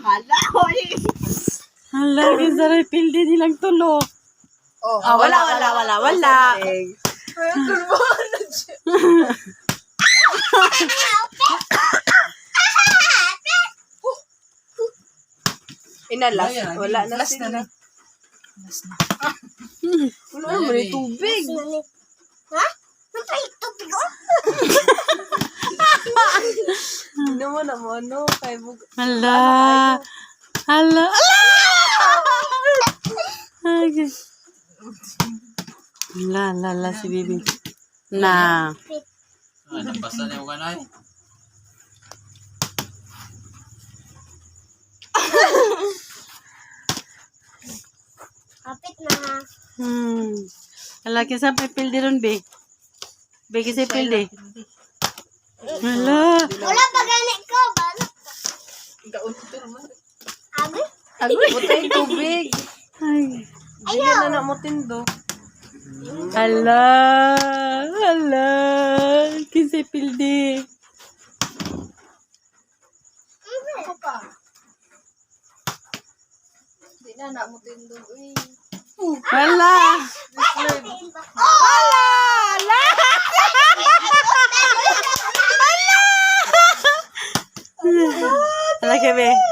Hala, hoy. Hala, kinsa pildi nilang tulo. Oh, Wala. Inalas. Wala na sila. Wala naman yung tubig. Ha? Nampay tubig oh? Hindi naman ano. Kay bug... Hala. Hala. Hala, si Bibi. Na. Nabasa na yung kanay. Kapit na. Hala, kinsa pa pildi ron, Be? Be, kinsa pildi? Hala. Wala pa gani ko. Balak ka. Abi? Buta yung tubig. Ay. Hindi ka na mo tindo. Hala. Kinsa pildi? Ako pa. Hindi na mo tindo. Hala. Hala, Be.